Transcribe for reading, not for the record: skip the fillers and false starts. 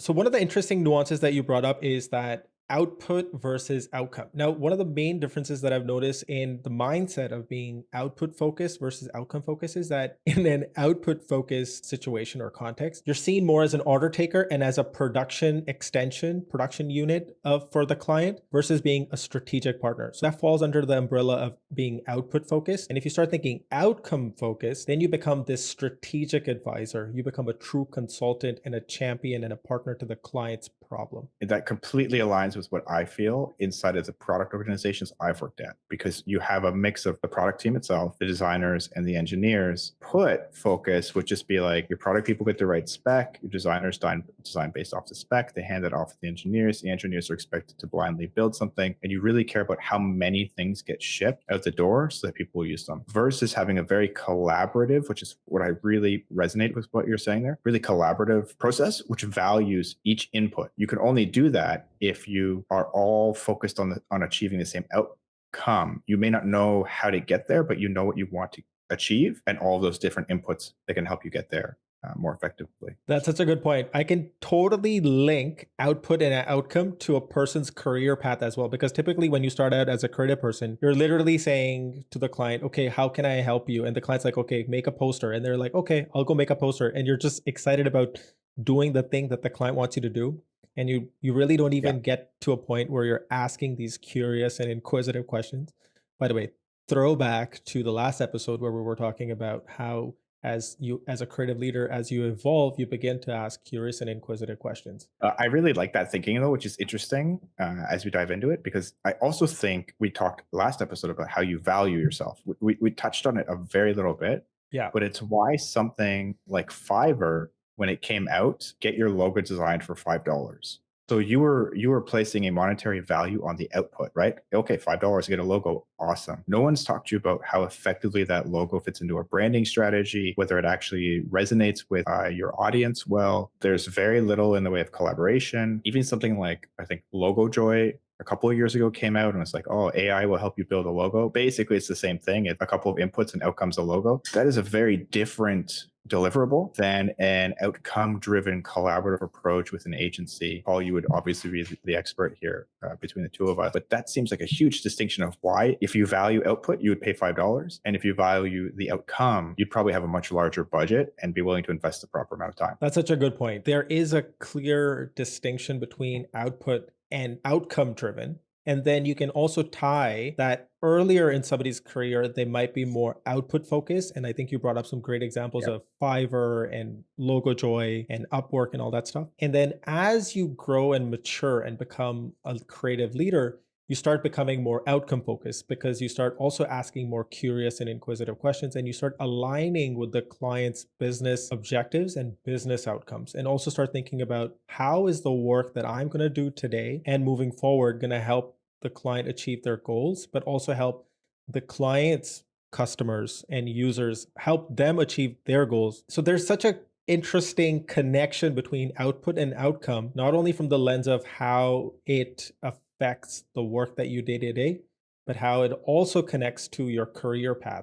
So one of the interesting nuances that you brought up is that output versus outcome. Now, one of the main differences that I've noticed in the mindset of being output focused versus outcome focused is that in an output focused situation or context, you're seen more as an order taker and as a production extension, production unit of for the client versus being a strategic partner. So that falls under the umbrella of being output focused. And if you start thinking outcome focused, then you become this strategic advisor. You become a true consultant and a champion and a partner to the client's problem. That completely aligns with what I feel inside of the product organizations I've worked at, because you have a mix of the product team itself, the designers and the engineers. Put focus would just be like your product people get the right spec, your designers design based off the spec, they hand it off to the engineers are expected to blindly build something, and you really care about how many things get shipped out the door so that people will use them, versus having a very collaborative, which is what I really resonate with what you're saying there, really collaborative process, which values each input. You can only do that if you are all focused on achieving the same outcome. You may not know how to get there, but you know what you want to achieve, and all those different inputs that can help you get there more effectively. That's such a good point. I can totally link output and outcome to a person's career path as well. Because typically, when you start out as a creative person, you're literally saying to the client, okay, how can I help you? And the client's like, okay, make a poster. And they're like, okay, I'll go make a poster. And you're just excited about doing the thing that the client wants you to do. And you really don't Yeah. even get to a point where you're asking these curious and inquisitive questions. By the way, throwback to the last episode where we were talking about how as a creative leader, as you evolve, you begin to ask curious and inquisitive questions. I really like that thinking, though, which is interesting as we dive into it, because I also think we talked last episode about how you value yourself. We touched on it a very little bit, Yeah. but it's why something like Fiverr, when it came out, get your logo designed for $5. So you were placing a monetary value on the output, right? Okay, $5 to get a logo, awesome. No one's talked to you about how effectively that logo fits into a branding strategy, whether it actually resonates with your audience well. There's very little in the way of collaboration. Even something like, I think, Logo Joy a couple of years ago came out and it's like, oh, AI will help you build a logo. Basically, it's the same thing. It's a couple of inputs and outcomes a logo. That is a very different deliverable than an outcome driven collaborative approach with an agency. Paul, you would obviously be the expert here between the two of us, but that seems like a huge distinction of why, if you value output, you would pay $5. And if you value the outcome, you'd probably have a much larger budget and be willing to invest the proper amount of time. That's such a good point. There is a clear distinction between output and outcome driven. And then you can also tie that earlier in somebody's career, they might be more output focused. And I think you brought up some great examples Yeah. of Fiverr and Logojoy and Upwork and all that stuff. And then as you grow and mature and become a creative leader, you start becoming more outcome focused because you start also asking more curious and inquisitive questions and you start aligning with the client's business objectives and business outcomes and also start thinking about how is the work that I'm going to do today and moving forward going to help the client achieve their goals but also help the client's customers and users help them achieve their goals. So there's such a interesting connection between output and outcome, not only from the lens of how it affects the work that you day to day, but how it also connects to your career path.